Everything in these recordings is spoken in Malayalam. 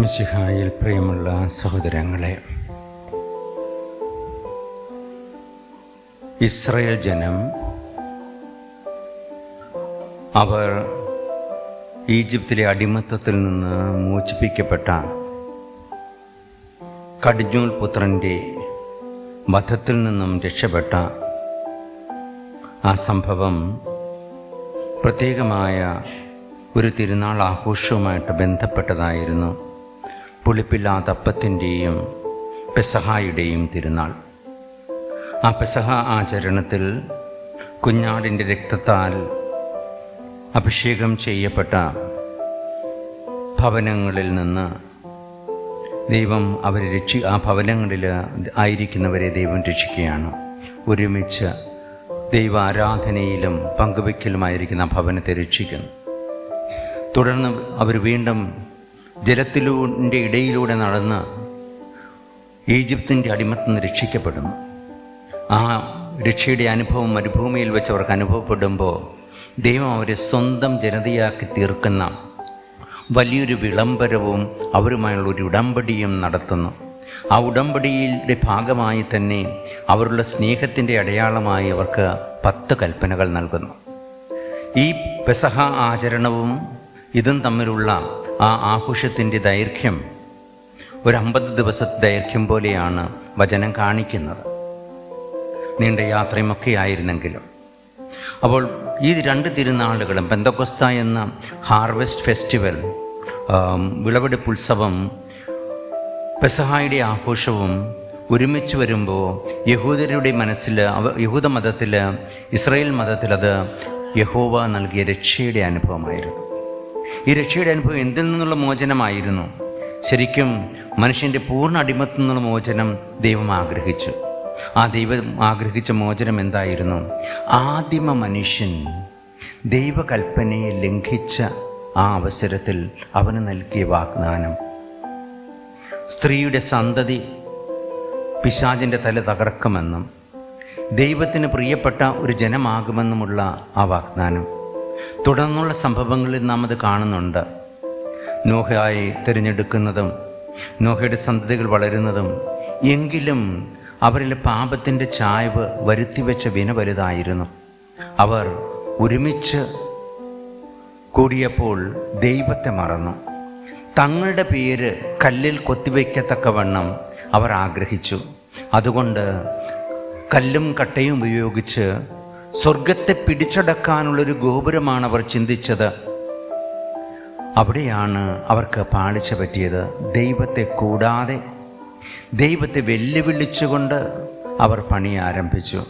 മിശിഹായിൽ പ്രിയമുള്ള സഹോദരങ്ങളെ, ഇസ്രായേൽ ജനം അവർ ഈജിപ്തിലെ അടിമത്തത്തിൽ നിന്ന് മോചിപ്പിക്കപ്പെട്ട കടിഞ്ഞൂൽ പുത്രൻ്റെ വധത്തിൽ നിന്നും രക്ഷപ്പെട്ട ആ സംഭവം പ്രത്യേകമായ ഒരു തിരുനാൾ ആഘോഷവുമായിട്ട് ബന്ധപ്പെട്ടതായിരുന്നു. പുളിപ്പില്ലാത്ത അപ്പത്തിൻ്റെയും പെസഹായുടെയും തിരുനാൾ. ആ പെസഹ ആചരണത്തിൽ കുഞ്ഞാടിൻ്റെ രക്തത്താൽ അഭിഷേകം ചെയ്യപ്പെട്ട ഭവനങ്ങളിൽ നിന്ന് ദൈവം അവരെ ആ ഭവനങ്ങളിൽ ആയിരിക്കുന്നവരെ ദൈവം രക്ഷിക്കുകയാണ്. ഒരുമിച്ച് ദൈവ ആരാധനയിലും പങ്കുവയ്ക്കലുമായിരിക്കുന്ന ഭവനത്തെ രക്ഷിക്കുന്നു. തുടർന്ന് അവർ വീണ്ടും ജലത്തിലൂടെ ഇടയിലൂടെ നടന്ന് ഈജിപ്തിൻ്റെ അടിമത്തിൽ നിന്ന് രക്ഷിക്കപ്പെടുന്നു. ആ രക്ഷയുടെ അനുഭവം മരുഭൂമിയിൽ വെച്ച് അവർക്ക് അനുഭവപ്പെടുമ്പോൾ ദൈവം അവരെ സ്വന്തം ജനതയാക്കി തീർക്കുന്ന വലിയൊരു വിളംബരവും അവരുമായുള്ള ഒരു ഉടമ്പടിയും നടത്തുന്നു. ആ ഉടമ്പടിയുടെ ഭാഗമായി തന്നെ അവരുടെ സ്നേഹത്തിൻ്റെ അടയാളമായി അവർക്ക് 10 കൽപ്പനകൾ നൽകുന്നു. ഈ പെസഹ ആചരണവും ഇതും തമ്മിലുള്ള ആ ആഘോഷത്തിൻ്റെ ദൈർഘ്യം ഒരു 50 ദിവസത്തെ ദൈർഘ്യം പോലെയാണ് വചനം കാണിക്കുന്നത്. നീണ്ട യാത്രയുമൊക്കെ ആയിരുന്നെങ്കിലും. അപ്പോൾ ഈ 2 തിരുനാളുകളും പെന്തക്കോസ്ത എന്ന ഹാർവെസ്റ്റ് ഫെസ്റ്റിവൽ, വിളവെടുപ്പ് ഉത്സവം, പെസഹായുടെ ആഘോഷവും ഒരുമിച്ച് വരുമ്പോൾ യഹൂദരുടെ മനസ്സിൽ, യഹൂദ മതത്തിൽ, ഇസ്രായേൽ മതത്തിൽ അത് യഹോവ നൽകിയ രക്ഷയുടെ അനുഭവമായിരുന്നു. ഈ രക്ഷയുടെ അനുഭവം എന്തിൽ നിന്നുള്ള മോചനമായിരുന്നു? ശരിക്കും മനുഷ്യൻ്റെ പൂർണ്ണ അടിമത്തിൽ നിന്നുള്ള മോചനം ദൈവം ആഗ്രഹിച്ചു. ആ ദൈവം ആഗ്രഹിച്ച മോചനം എന്തായിരുന്നു? ആദിമ മനുഷ്യൻ ദൈവകൽപ്പനയെ ലംഘിച്ച ആ അവസരത്തിൽ അവന് നൽകിയ വാഗ്ദാനം, സ്ത്രീയുടെ സന്തതി പിശാചിൻ്റെ തല തകർക്കുമെന്നും ദൈവത്തിന് പ്രിയപ്പെട്ട ഒരു ജനമാകുമെന്നുമുള്ള ആ വാഗ്ദാനം. തുടർന്നുള്ള സംഭവങ്ങളിൽ നാം അത് കാണുന്നുണ്ട്. നോഹയായി തിരഞ്ഞെടുക്കുന്നതും നോഹയുടെ സന്തതികൾ വളരുന്നതും. എങ്കിലും അവരിൽ പാപത്തിൻ്റെ ചായ്വ് വരുത്തിവെച്ച വിന വലുതായിരുന്നു. അവർ ഒരുമിച്ച് കൂടിയപ്പോൾ ദൈവത്തെ മറന്നു. തങ്ങളുടെ പേര് കല്ലിൽ കൊത്തിവയ്ക്കത്തക്കവണ്ണം അവർ ആഗ്രഹിച്ചു. അതുകൊണ്ട് കല്ലും കട്ടയും ഉപയോഗിച്ച് സ്വർഗത്തെ പിടിച്ചടക്കാനുള്ളൊരു ഗോപുരമാണ് അവർ ചിന്തിച്ചത്. അവിടെയാണ് അവർക്ക് പാളിച്ച പറ്റിയത്. ദൈവത്തെ കൂടാതെ, ദൈവത്തെ വെല്ലുവിളിച്ചുകൊണ്ട് അവർ പണി ആരംഭിച്ചു.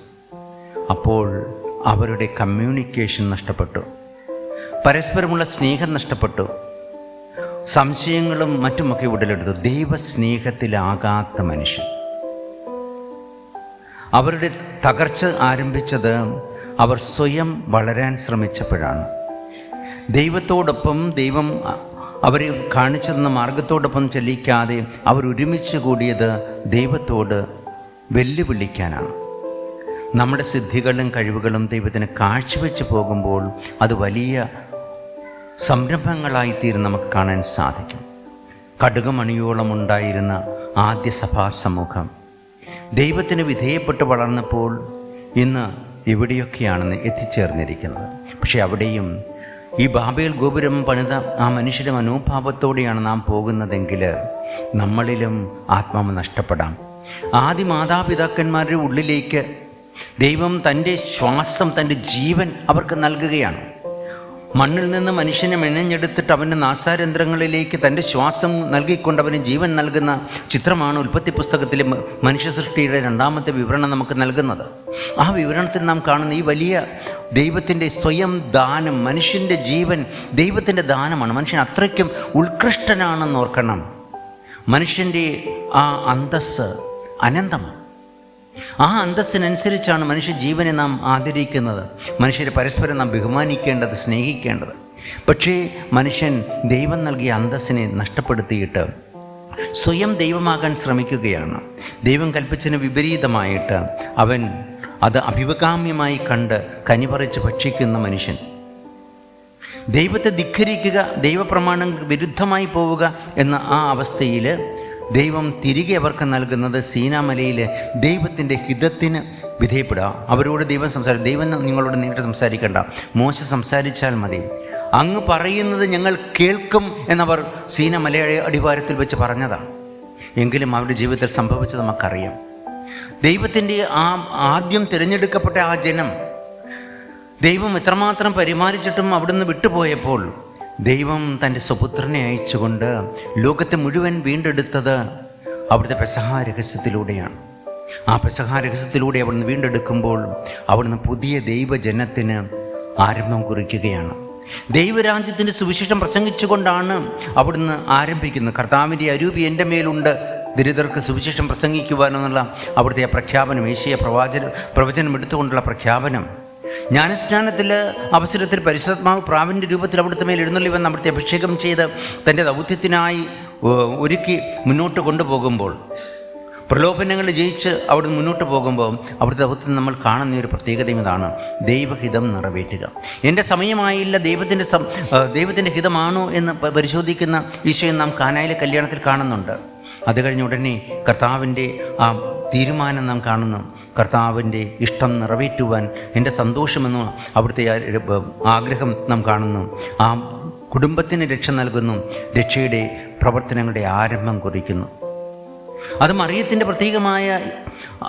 അപ്പോൾ അവരുടെ കമ്മ്യൂണിക്കേഷൻ നഷ്ടപ്പെട്ടു, പരസ്പരമുള്ള സ്നേഹം നഷ്ടപ്പെട്ടു, സംശയങ്ങളും മറ്റുമൊക്കെ ഉടലെടുത്തു. ദൈവസ്നേഹത്തിലാകാത്ത മനുഷ്യൻ. അവരുടെ തകർച്ച ആരംഭിച്ചത് അവർ സ്വയം വളരാൻ ശ്രമിച്ചപ്പോഴാണ്. ദൈവത്തോടൊപ്പം, ദൈവം അവരെ കാണിച്ചു തന്ന മാർഗത്തോടൊപ്പം ചലിക്കാതെ അവർ ഒരുമിച്ച് കൂടിയത് ദൈവത്തോട് വെല്ലുവിളിക്കാനാണ്. നമ്മുടെ സിദ്ധികളും കഴിവുകളും ദൈവത്തിന് കാഴ്ചവെച്ച് പോകുമ്പോൾ അത് വലിയ സംരംഭങ്ങളായിത്തീരും നമുക്ക് കാണാൻ സാധിക്കും. കടുകുമണിയോളം ഉണ്ടായിരുന്ന ആദ്യ സഭാ സമൂഹം ദൈവത്തിന് വിധേയപ്പെട്ട് വളർന്നപ്പോൾ ഇന്ന് എവിടെയൊക്കെയാണെന്ന് എത്തിച്ചേർന്നിരിക്കുന്നത്. പക്ഷെ അവിടെയും ഈ ബാബേൽ ഗോപുരം പണിത ആ മനുഷ്യരുടെ മനോഭാവത്തോടെയാണ് നാം പോകുന്നതെങ്കിൽ നമ്മളിലും ആത്മാവ് നഷ്ടപ്പെടാം. ആദ്യ മാതാപിതാക്കന്മാരുടെ ഉള്ളിലേക്ക് ദൈവം തൻ്റെ ശ്വാസം, തൻ്റെ ജീവൻ അവർക്ക് നൽകുകയാണ്. മണ്ണിൽ നിന്ന് മനുഷ്യനെ മെനഞ്ഞെടുത്തിട്ട് അവൻ്റെ നാസാരന്ധ്രങ്ങളിലേക്ക് തൻ്റെ ശ്വാസം നൽകിക്കൊണ്ട് അവന് ജീവൻ നൽകുന്ന ചിത്രമാണ് ഉൽപ്പത്തി പുസ്തകത്തിലെ മനുഷ്യ സൃഷ്ടിയുടെ 2ാമത്തെ വിവരണം നമുക്ക് നൽകുന്നത്. ആ വിവരണത്തിൽ നാം കാണുന്ന ഈ വലിയ ദൈവത്തിൻ്റെ സ്വയം ദാനം, മനുഷ്യൻ്റെ ജീവൻ ദൈവത്തിൻ്റെ ദാനമാണ്. മനുഷ്യൻ അത്രയ്ക്കും ഉത്കൃഷ്ടനാണെന്ന് ഓർക്കണം. മനുഷ്യൻ്റെ ആ അന്തസ്സ് അനന്തമാണ്. ആ അന്തസ്സിനനുസരിച്ചാണ് മനുഷ്യ ജീവനെ നാം ആദരിക്കുന്നത്. മനുഷ്യരെ പരസ്പരം നാം ബഹുമാനിക്കേണ്ടത്, സ്നേഹിക്കേണ്ടത്. പക്ഷേ മനുഷ്യൻ ദൈവം നൽകിയ അന്തസ്സിനെ നഷ്ടപ്പെടുത്തിയിട്ട് സ്വയം ദൈവമാകാൻ ശ്രമിക്കുകയാണ്. ദൈവം കൽപ്പിച്ചതിന് വിപരീതമായിട്ട് അവൻ അത് അഭികാമ്യമായി കണ്ട് കനിപറിച്ച് ഭക്ഷിക്കുന്ന മനുഷ്യൻ. ദൈവത്തെ ധിക്കരിക്കുക, ദൈവപ്രമാണങ്ങൾക്ക് വിരുദ്ധമായി പോവുക എന്ന ആ അവസ്ഥയിൽ ദൈവം തിരികെ അവർക്ക് നൽകുന്നത് സീനാമലയിൽ ദൈവത്തിൻ്റെ ഹിതത്തിന് വിധേയപ്പെടുക. അവരോട് ദൈവം നിങ്ങളോട് നേരിട്ട് സംസാരിക്കേണ്ട, മോശ സംസാരിച്ചാൽ മതി, അങ്ങ് പറയുന്നത് ഞങ്ങൾ കേൾക്കും എന്നവർ സീനാമലയുടെ അടിവാരത്തിൽ വെച്ച് പറഞ്ഞതാണ്. എങ്കിലും അവരുടെ ജീവിതത്തിൽ സംഭവിച്ചത് നമുക്കറിയാം. ദൈവത്തിൻ്റെ ആദ്യം തിരഞ്ഞെടുക്കപ്പെട്ട ആ ജനം ദൈവം എത്രമാത്രം പരിമാനിച്ചിട്ടും അവിടുന്ന് വിട്ടുപോയപ്പോൾ ദൈവം തൻ്റെ സ്വപുത്രനെ അയച്ചുകൊണ്ട് ലോകത്തെ മുഴുവൻ വീണ്ടെടുത്തത് അവിടുത്തെ പെസഹ രഹസ്യത്തിലൂടെയാണ്. ആ പെസഹ രഹസ്യത്തിലൂടെ അവിടുന്ന് വീണ്ടെടുക്കുമ്പോൾ അവിടുന്ന് പുതിയ ദൈവജനത്തിന് ആരംഭം കുറിക്കുകയാണ്. ദൈവരാജ്യത്തിൻ്റെ സുവിശേഷം പ്രസംഗിച്ചുകൊണ്ടാണ് അവിടുന്ന് ആരംഭിക്കുന്നത്. കർത്താവിൻ്റെ അരൂപി എൻ്റെ മേലുണ്ട്, ദരിദ്രർക്ക് സുവിശേഷം പ്രസംഗിക്കുവാനെന്നുള്ള അവിടുത്തെ പ്രഖ്യാപനം, ഏശയ്യാ പ്രവചനം എടുത്തുകൊണ്ടുള്ള പ്രഖ്യാപനം. ജ്ഞാനസ്നാനത്തിൽ അവസരത്തിൽ പരിശുദ്ധാത്മാവ് പ്രാവിൻ്റെ രൂപത്തിൽ അവിടുത്തെ മേൽ എഴുന്നള്ളി വന്ന് അവിടുത്തെ അഭിഷേകം ചെയ്ത് തൻ്റെ ദൗത്യത്തിനായി ഒരുക്കി മുന്നോട്ട് കൊണ്ടുപോകുമ്പോൾ, പ്രലോഭനങ്ങൾ ജയിച്ച് അവിടുന്ന് മുന്നോട്ട് പോകുമ്പോൾ അവിടുത്തെ ദൗത്യത്തിൽ നമ്മൾ കാണുന്ന ഒരു പ്രത്യേകതയും ഇതാണ്: ദൈവഹിതം നിറവേറ്റുക. എൻ്റെ സമയമായില്ല, ദൈവത്തിൻ്റെ ഹിതമാണോ എന്ന് പരിശോധിക്കുന്ന ഈശോയെ നാം കാനായിലെ കല്യാണത്തിൽ കാണുന്നുണ്ട്. അത് കഴിഞ്ഞ ഉടനെ കർത്താവിൻ്റെ ആ തീരുമാനം നാം കാണുന്നു. കർത്താവിൻ്റെ ഇഷ്ടം നിറവേറ്റുവാൻ എൻ്റെ സന്തോഷമെന്ന് അവിടുത്തെ ആഗ്രഹം നാം കാണുന്നു. ആ കുടുംബത്തിന് രക്ഷ നൽകുന്നു, രക്ഷയുടെ പ്രവർത്തനങ്ങളുടെ ആരംഭം കുറിക്കുന്നു. അത് മറിയത്തിൻ്റെ പ്രത്യേകമായ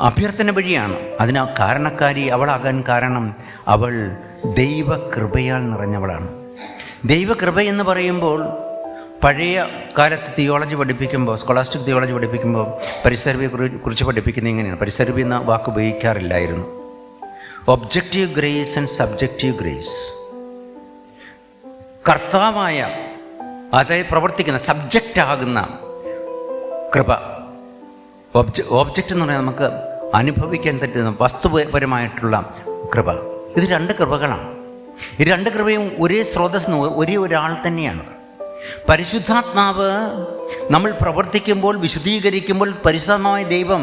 അഭ്യർത്ഥന വഴിയാണ്. അതിന് കാരണക്കാരി അവളാകാൻ കാരണം അവൾ ദൈവകൃപയാൽ നിറഞ്ഞവളാണ്. ദൈവകൃപ എന്ന് പറയുമ്പോൾ പഴയ കാലത്ത് തിയോളജി പഠിപ്പിക്കുമ്പോൾ, സ്കോളാസ്റ്റിക് തിയോളജി പഠിപ്പിക്കുമ്പോൾ പരിസരവിയെ കുറിച്ച് പഠിപ്പിക്കുന്നത് ഇങ്ങനെയാണ്. പരിസരവി എന്ന വാക്ക് ഉപയോഗിക്കാറില്ലായിരുന്നു. Objective grace and subjective grace. കർത്താവായ, അതായത് പ്രവർത്തിക്കുന്ന, സബ്ജക്റ്റ് ആകുന്ന കൃപ. ഓബ്ജക്റ്റ് എന്ന് പറഞ്ഞാൽ നമുക്ക് അനുഭവിക്കാൻ പറ്റുന്ന വസ്തുപരമായിട്ടുള്ള കൃപ. ഇത് രണ്ട് കൃപകളാണ്. ഈ രണ്ട് കൃപയും ഒരേ സ്രോതസ്സിന് ഒരേ ഒരാൾ തന്നെയാണ്. പരിശുദ്ധാത്മാവ് നമ്മൾ പ്രവർത്തിക്കുമ്പോൾ, വിശുദ്ധീകരിക്കുമ്പോൾ, പരിശുദ്ധമായ ദൈവം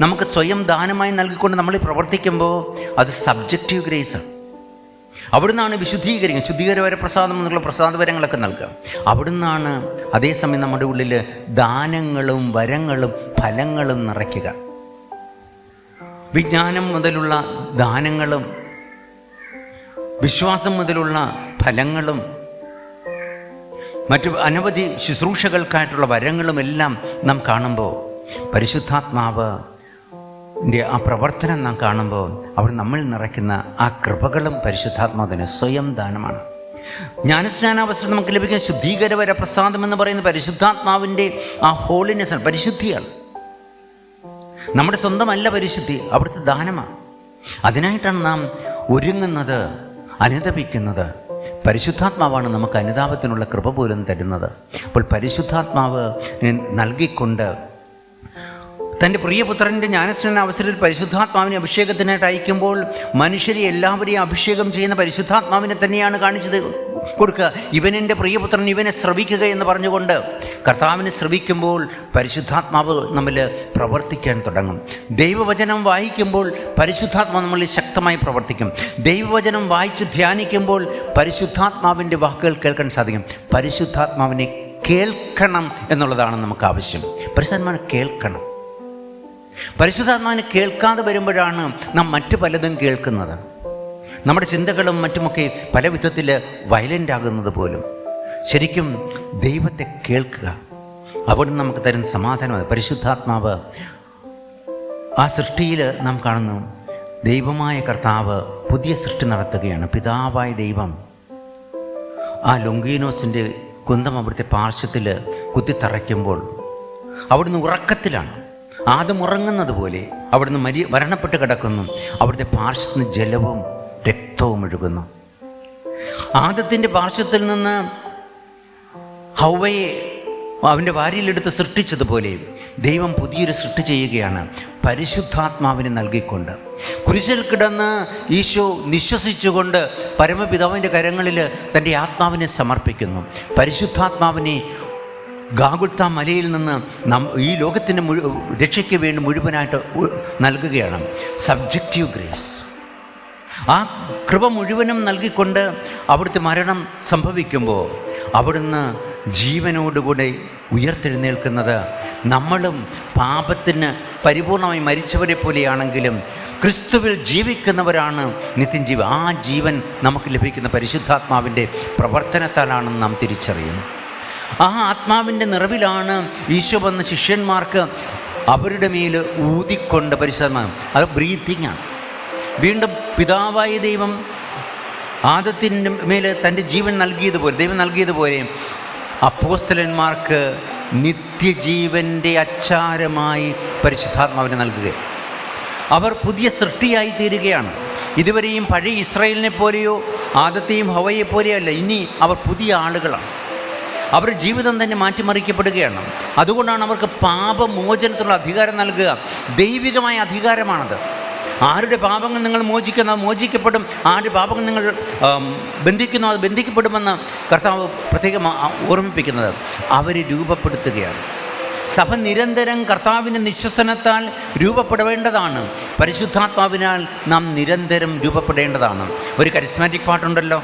നമുക്ക് സ്വയം ദാനമായി നൽകിക്കൊണ്ട് നമ്മൾ പ്രവർത്തിക്കുമ്പോൾ അത് സബ്ജക്റ്റീവ് ഗ്രേസ്. അവിടുന്നാണ് വിശുദ്ധീകരിക്കുക, ശുദ്ധീകരവര പ്രസാദം എന്നുള്ള പ്രസാദവരങ്ങളൊക്കെ നൽകുക. അവിടുന്നാണ് അതേസമയം നമ്മുടെ ഉള്ളിൽ ദാനങ്ങളും വരങ്ങളും ഫലങ്ങളും നിറയ്ക്കുക. വിജ്ഞാനം മുതലുള്ള ദാനങ്ങളും വിശ്വാസം മുതലുള്ള ഫലങ്ങളും മറ്റു അനവധി ശുശ്രൂഷകൾക്കായിട്ടുള്ള വരങ്ങളുമെല്ലാം നാം കാണുമ്പോൾ, പരിശുദ്ധാത്മാവിൻ്റെ ആ പ്രവർത്തനം നാം കാണുമ്പോൾ അവിടെ നമ്മൾ നിറയ്ക്കുന്ന ആ കൃപകളും പരിശുദ്ധാത്മാവിന് സ്വയം ദാനമാണ്. ജ്ഞാനസ്നാനാവസരം നമുക്ക് ലഭിക്കുന്ന ശുദ്ധീകരവര പ്രസാദം എന്ന് പറയുന്ന പരിശുദ്ധാത്മാവിൻ്റെ ആ ഹോളിനെസ്, പരിശുദ്ധിയാണ്. നമ്മുടെ സ്വന്തമല്ല പരിശുദ്ധി, അവിടുത്തെ ദാനമാണ്. അതിനായിട്ടാണ് നാം ഒരുങ്ങുന്നത്, അനുതപിക്കുന്നത്. പരിശുദ്ധാത്മാവാണ് നമുക്ക് അനുതാപത്തിനുള്ള കൃപ പോലും തരുന്നത്. അപ്പോൾ പരിശുദ്ധാത്മാവ് നൽകിക്കൊണ്ട് തൻ്റെ പ്രിയപുത്രൻ്റെ ജ്ഞാനസ്നാന അവസരത്തിൽ പരിശുദ്ധാത്മാവിനെ അഭിഷേകത്തിനായിട്ട് അയക്കുമ്പോൾ മനുഷ്യരെ എല്ലാവരെയും അഭിഷേകം ചെയ്യുന്ന പരിശുദ്ധാത്മാവിനെ തന്നെയാണ് കാണിച്ചത് കൊടുക്കുക. ഇവനെൻ്റെ പ്രിയപുത്രൻ, ഇവനെ ശ്രവിക്കുക എന്ന് പറഞ്ഞുകൊണ്ട് കർത്താവിനെ ശ്രവിക്കുമ്പോൾ പരിശുദ്ധാത്മാവ് നമ്മിൽ പ്രവർത്തിക്കാൻ തുടങ്ങും. ദൈവവചനം വായിക്കുമ്പോൾ പരിശുദ്ധാത്മാവ് നമ്മളിൽ ശക്തമായി പ്രവർത്തിക്കും. ദൈവവചനം വായിച്ച് ധ്യാനിക്കുമ്പോൾ പരിശുദ്ധാത്മാവിൻ്റെ വാക്കുകൾ കേൾക്കാൻ സാധിക്കും. പരിശുദ്ധാത്മാവിനെ കേൾക്കണം എന്നുള്ളതാണ് നമുക്ക് ആവശ്യം. പരിശുദ്ധാത്മാവിനെ കേൾക്കണം. പരിശുദ്ധാത്മാവിനെ കേൾക്കാതെ വരുമ്പോഴാണ് നാം മറ്റു പലതും കേൾക്കുന്നത്. നമ്മുടെ ചിന്തകളും മറ്റുമൊക്കെ പല വിധത്തിൽ വയലൻ്റ് ആകുന്നത് പോലും. ശരിക്കും ദൈവത്തെ കേൾക്കുക, അവിടെ നമുക്ക് തരുന്ന സമാധാനം. പരിശുദ്ധാത്മാവ് ആ സൃഷ്ടിയിൽ നാം കാണുന്നു, ദൈവമായ കർത്താവ് പുതിയ സൃഷ്ടി നടത്തുകയാണ്. പിതാവായ ദൈവം ആ ലൊങ്കീനോസിൻ്റെ കുന്തം അവിടുത്തെ പാർശ്വത്തിൽ കുത്തിത്തറയ്ക്കുമ്പോൾ അവിടുന്ന് ഉറക്കത്തിലാണ്. ആദം ഉറങ്ങുന്നത് പോലെ അവിടുന്ന് മരണപ്പെട്ട് കിടക്കുന്നു. അവിടുത്തെ പാർശ്വത്തിന് ജലവും രക്തവും ഒഴുകുന്നു. ആദത്തിൻ്റെ പാർശ്വത്തിൽ നിന്ന് ഹൗവയെ അവൻ്റെ വാരിയിലെടുത്ത് സൃഷ്ടിച്ചതുപോലെ ദൈവം പുതിയൊരു സൃഷ്ടി ചെയ്യുകയാണ് പരിശുദ്ധാത്മാവിനെ നൽകിക്കൊണ്ട്. കുരിശിൽ കിടന്ന് ഈശോ നിശ്വസിച്ചുകൊണ്ട് പരമപിതാവിൻ്റെ കരങ്ങളിൽ തൻ്റെ ആത്മാവിനെ സമർപ്പിക്കുന്നു. പരിശുദ്ധാത്മാവിനെ ഗാഗുൽത്ത മലയിൽ നിന്ന് ഈ ലോകത്തിൻ്റെ രക്ഷയ്ക്ക് വേണ്ടി മുഴുവനായിട്ട് നൽകുകയാണ്. Subjective grace. ആ കൃപ മുഴുവനും നൽകിക്കൊണ്ട് അവിടുത്തെ മരണം സംഭവിക്കുമ്പോൾ അവിടുന്ന് ജീവനോടുകൂടെ ഉയർത്തെഴുന്നേൽക്കുന്നത് നമ്മളും പാപത്തിന് പരിപൂർണമായി മരിച്ചവരെ പോലെയാണെങ്കിലും ക്രിസ്തുവിൽ ജീവിക്കുന്നവരാണ് നിത്യം ജീവൻ. ആ ജീവൻ നമുക്ക് ലഭിക്കുന്ന പരിശുദ്ധാത്മാവിൻ്റെ പ്രവർത്തനത്താലാണെന്ന് നാം തിരിച്ചറിയുന്നു. ആ ആത്മാവിൻ്റെ നിറവിലാണ് ഈശോ വന്ന ശിഷ്യന്മാർക്ക് അവരുടെ മേൽ ഊതിക്കൊണ്ട് പരിശുദ്ധാത്മാവ്, അത് ബ്രീത്തിങ് ആണ്. വീണ്ടും പിതാവായ ദൈവം ആദത്തിൻ്റെ മേൽ തൻ്റെ ജീവൻ നൽകിയതുപോലെ, ദൈവം നൽകിയതുപോലെ അപ്പോസ്തലന്മാർക്ക് നിത്യജീവൻ്റെ അച്ചാരമായി പരിശുദ്ധാത്മാവിനെ നൽകുക. അവർ പുതിയ സൃഷ്ടിയായി തീരുകയാണ്. ഇതുവരെയും പഴയ ഇസ്രായേലിനെ പോലെയോ ആദത്തെയും ഹവയെ പോലെയോ അല്ല, ഇനി അവർ പുതിയ ആളുകളാണ്. അവരുടെ ജീവിതം തന്നെ മാറ്റിമറിക്കപ്പെടുകയാണ്. അതുകൊണ്ടാണ് അവർക്ക് പാപമോചനത്തിനുള്ള അധികാരം നൽകുക. ദൈവികമായ അധികാരമാണത്. ആരുടെ പാപങ്ങൾ നിങ്ങൾ മോചിക്കുന്നു അത് മോചിക്കപ്പെടും, ആരുടെ പാപങ്ങൾ നിങ്ങൾ ബന്ധിക്കുന്നു അത് ബന്ധിക്കപ്പെടുമെന്ന് കർത്താവ് പ്രത്യേകം ഓർമ്മിപ്പിക്കുന്നത്. അവരെ രൂപപ്പെടുത്തുകയാണ്. സഭ നിരന്തരം കർത്താവിൻ്റെ നിശ്വസനത്താൽ രൂപപ്പെടേണ്ടതാണ്. പരിശുദ്ധാത്മാവിനാൽ നാം നിരന്തരം രൂപപ്പെടേണ്ടതാണ്. ഒരു കരിസ്മാറ്റിക് പാട്ടുണ്ടല്ലോ,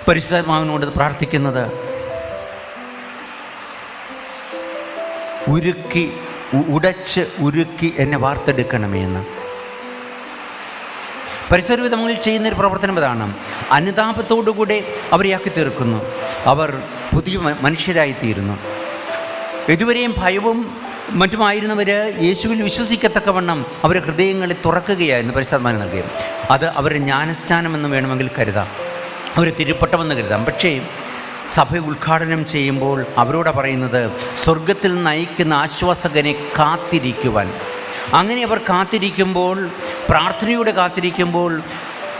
പരിശുദ്ധാത്മാവിനോട് പ്രാർത്ഥിക്കുന്നത്, ഉടച്ച് ഉരുക്കി എന്നെ വാർത്തെടുക്കണമേ എന്ന്. പരിശുദ്ധ തമ്മിൽ ചെയ്യുന്നൊരു പ്രവർത്തനം അതാണ്. അനുതാപത്തോടുകൂടെ അവരെയാക്കി തീർക്കുന്നു. അവർ പുതിയ മനുഷ്യരായിത്തീരുന്നു. ഇതുവരെയും ഭയവും മറ്റുമായിരുന്നവർ യേശുവിൽ വിശ്വസിക്കത്തക്കവണ്ണം അവരുടെ ഹൃദയങ്ങളെ തുറക്കുകയായിരുന്നു പരിശുദ്ധാത്മാവിനെ നൽകുകയും. അത് അവരുടെ ജ്ഞാനസ്നാനമെന്ന് വേണമെങ്കിൽ കരുതാം, അവർ തിരുപ്പട്ടമെന്ന് കരുതാം. പക്ഷേ സഭ ഉദ്ഘാടനം ചെയ്യുമ്പോൾ അവരോട് പറയുന്നത് സ്വർഗത്തിൽ നയിക്കുന്ന ആശ്വാസകനെ കാത്തിരിക്കുവാൻ. അങ്ങനെ അവർ കാത്തിരിക്കുമ്പോൾ, പ്രാർത്ഥനയോടെ കാത്തിരിക്കുമ്പോൾ,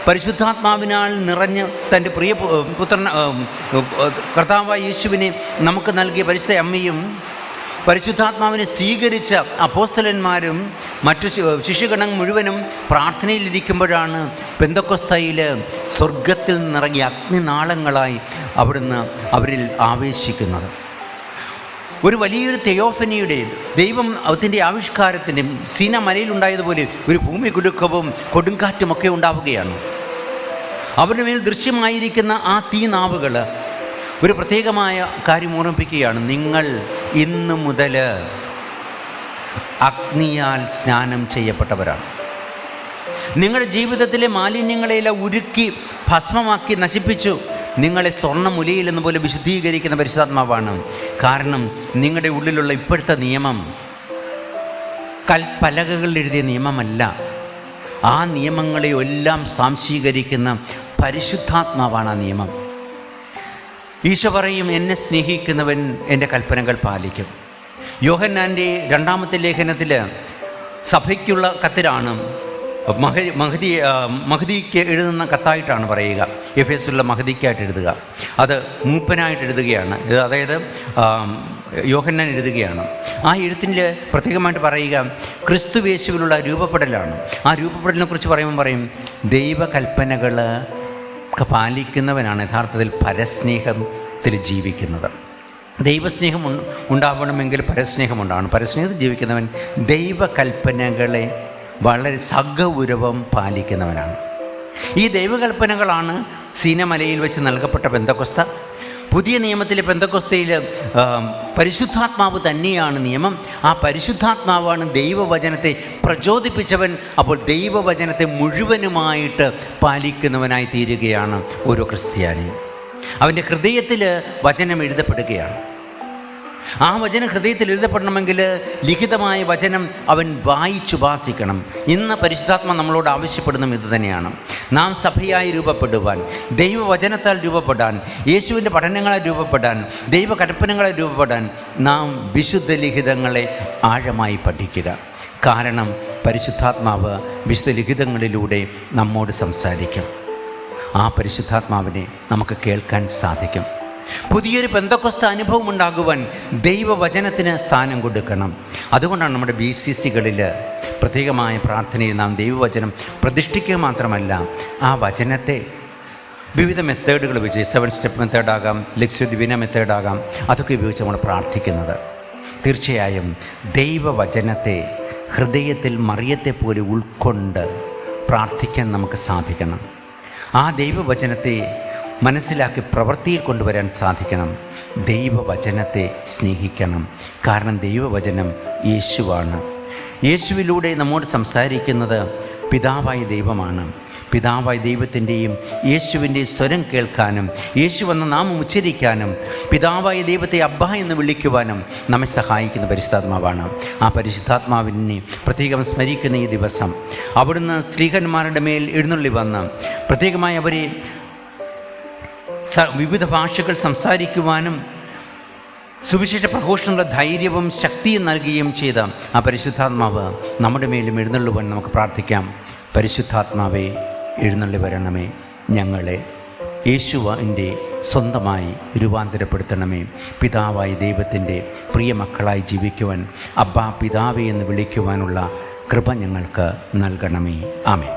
പരിശുദ്ധാത്മാവിനാൽ നിറഞ്ഞ് തൻ്റെ പ്രിയ പുത്രൻ കർത്താവായ യേശുവിനെ നമുക്ക് നൽകിയ പരിശുദ്ധ അമ്മയും പരിശുദ്ധാത്മാവിനെ സ്വീകരിച്ച അപ്പോസ്തലന്മാരും മറ്റു ശിഷ്യഗണം മുഴുവനും പ്രാർത്ഥനയിലിരിക്കുമ്പോഴാണ് പെന്തക്കോസ്തയിൽ സ്വർഗത്തിൽ നിറങ്ങിയ അഗ്നിനാളങ്ങളായി അവിടുന്ന് അവരിൽ ആവേശിക്കുന്നത്. ഒരു വലിയൊരു തെയോഫനിയുടെ ദൈവം അതിൻ്റെ ആവിഷ്കാരത്തിൻ്റെ സീന മലയിലുണ്ടായതുപോലെ ഒരു ഭൂമി കുലുക്കവും കൊടുങ്കാറ്റുമൊക്കെ ഉണ്ടാവുകയാണ്. അവരുടെ മേൽ ദൃശ്യമായിരിക്കുന്ന ആ തീനാവുകൾ ഒരു പ്രത്യേകമായ കാര്യം ഓർമ്മിപ്പിക്കുകയാണ്. നിങ്ങൾ ഇന്നു മുതൽ അഗ്നിയാൽ സ്നാനം ചെയ്യപ്പെട്ടവരാണ്. നിങ്ങളുടെ ജീവിതത്തിലെ മാലിന്യങ്ങളെല്ലാം ഉരുക്കി ഭസ്മമാക്കി നശിപ്പിച്ചു നിങ്ങളെ സ്വർണ്ണമുലയിൽ പോലെ വിശുദ്ധീകരിക്കുന്ന പരിശുദ്ധാത്മാവാണ്. കാരണം നിങ്ങളുടെ ഉള്ളിലുള്ള ഇപ്പോഴത്തെ നിയമം കൽപ്പലകകളിൽ എഴുതിയ നിയമമല്ല. ആ നിയമങ്ങളെയെല്ലാം സാംശീകരിക്കുന്ന പരിശുദ്ധാത്മാവാണ് ആ നിയമം. ഈശോ പറയും, എന്നെ സ്നേഹിക്കുന്നവൻ എൻ്റെ കൽപ്പനകൾ പാലിക്കും. യോഹന്നാൻ്റെ 2-ാമത്തെ ലേഖനത്തിൽ സഭയ്ക്കുള്ള കത്തിലാണ്, മഹദിക്ക് എഴുതുന്ന കത്തായിട്ടാണ് പറയുക. എഫേസിലുള്ള മഹദിക്കായിട്ട് എഴുതുക, അത് മൂപ്പനായിട്ട് എഴുതുകയാണ്. അതായത് യോഹന്നാൻ എഴുതുകയാണ്. ആ എഴുത്തിൽ പ്രത്യേകമായിട്ട് പറയുക ക്രിസ്തുവേശുവിലുള്ള രൂപപ്പെടലാണ്. ആ രൂപപ്പെടലിനെ കുറിച്ച് പറയുമ്പോൾ പറയും, ദൈവകൽപ്പനകൾ പാലിക്കുന്നവനാണ് യഥാർത്ഥത്തിൽ പരസ്നേഹത്തിൽ ജീവിക്കുന്നത്. ദൈവസ്നേഹം ഉണ്ടാവണമെങ്കിൽ പരസ്നേഹം ഉണ്ടാവണം. പരസ്നേഹത്തിൽ ജീവിക്കുന്നവൻ ദൈവകൽപ്പനകളെ വളരെ സഗൗരവം പാലിക്കുന്നവനാണ്. ഈ ദൈവകൽപ്പനകളാണ് സീനമലയിൽ വെച്ച് നൽകപ്പെട്ട പെന്തക്കോസ്ത. പുതിയ നിയമത്തിലെ പെന്തക്കോസ്തയിൽ പരിശുദ്ധാത്മാവ് തന്നെയാണ് നിയമം. ആ പരിശുദ്ധാത്മാവാണ് ദൈവവചനത്തെ പ്രചോദിപ്പിച്ചവൻ. അപ്പോൾ ദൈവവചനത്തെ മുഴുവനുമായിട്ട് പാലിക്കുന്നവനായി തീരുകയാണ് ഓരോ ക്രിസ്ത്യാനിയും. അവൻ്റെ ഹൃദയത്തിൽ വചനം എഴുതപ്പെടുകയാണ്. ആ വചനം ഹൃദയത്തിൽ എഴുതപ്പെടണമെങ്കിൽ ലിഖിതമായ വചനം അവൻ വായിച്ചുപാസിക്കണം. ഇന്ന് പരിശുദ്ധാത്മ നമ്മളോട് ആവശ്യപ്പെടുന്നതും ഇത് തന്നെയാണ്. നാം സഭയായി രൂപപ്പെടുവാൻ, ദൈവവചനത്താൽ രൂപപ്പെടാൻ, യേശുവിൻ്റെ പഠനങ്ങളെ രൂപപ്പെടാൻ, ദൈവകൽപ്പനകളെ രൂപപ്പെടാൻ നാം വിശുദ്ധ ലിഖിതങ്ങളെ ആഴമായി പഠിക്കുക. കാരണം പരിശുദ്ധാത്മാവ് വിശുദ്ധ ലിഖിതങ്ങളിലൂടെ നമ്മോട് സംസാരിക്കും. ആ പരിശുദ്ധാത്മാവിനെ നമുക്ക് കേൾക്കാൻ സാധിക്കും. പുതിയൊരു പെന്തക്കോസ്ത അനുഭവം ഉണ്ടാകുവാൻ ദൈവവചനത്തിന് സ്ഥാനം കൊടുക്കണം. അതുകൊണ്ടാണ് നമ്മുടെ BCCകളിൽ പ്രത്യേകമായ പ്രാർത്ഥനയിൽ നാം ദൈവവചനം പ്രതിഷ്ഠിക്കുക മാത്രമല്ല, ആ വചനത്തെ വിവിധ മെത്തേഡുകൾ ഉപയോഗിച്ച് 7 സ്റ്റെപ്പ് മെത്തേഡാകാം, ലക്ഷ്യ ദിവ്യന മെത്തേഡാകാം, അതൊക്കെ ഉപയോഗിച്ച് നമ്മൾ പ്രാർത്ഥിക്കുന്നത്. തീർച്ചയായും ദൈവവചനത്തെ ഹൃദയത്തിൽ മറിയത്തെപ്പോലെ ഉൾക്കൊണ്ട് പ്രാർത്ഥിക്കാൻ നമുക്ക് സാധിക്കണം. ആ ദൈവവചനത്തെ മനസ്സിലാക്കി പ്രവൃത്തിയിൽ കൊണ്ടുവരാൻ സാധിക്കണം. ദൈവവചനത്തെ സ്നേഹിക്കണം. കാരണം ദൈവവചനം യേശുവാണ്. യേശുവിലൂടെ നമ്മോട് സംസാരിക്കുന്നത് പിതാവായ ദൈവമാണ്. പിതാവായ ദൈവത്തിൻ്റെയും യേശുവിൻ്റെ സ്വരം കേൾക്കാനും യേശു എന്ന നാമം ഉച്ചരിക്കാനും പിതാവായ ദൈവത്തെ അബ്ബ എന്ന് വിളിക്കുവാനും നമ്മെ സഹായിക്കുന്ന പരിശുദ്ധാത്മാവാണ്. ആ പരിശുദ്ധാത്മാവിനെ പ്രത്യേകം സ്മരിക്കുന്ന ഈ ദിവസം അവിടുന്ന് സ്ത്രീഹന്മാരുടെ മേൽ എഴുന്നള്ളി വന്ന് പ്രത്യേകമായി അവരെ വിവിധ ഭാഷകൾ സംസാരിക്കുവാനും സുവിശേഷ പ്രഘോഷണങ്ങളുടെ ധൈര്യവും ശക്തിയും നൽകുകയും ചെയ്ത ആ പരിശുദ്ധാത്മാവ് നമ്മുടെ മേലും എഴുന്നള്ളുവാൻ നമുക്ക് പ്രാർത്ഥിക്കാം. പരിശുദ്ധാത്മാവേ, എഴുന്നള്ളി വരണമേ, ഞങ്ങളെ യേശുവിൻ്റെ സ്വന്തമായി രൂപാന്തരപ്പെടുത്തണമേ. പിതാവായ ദൈവത്തിൻ്റെ പ്രിയ മക്കളായി ജീവിക്കുവാൻ അബ്ബാ പിതാവേ എന്ന് വിളിക്കുവാനുള്ള കൃപ ഞങ്ങൾക്ക് നൽകണമേ. ആമേൻ.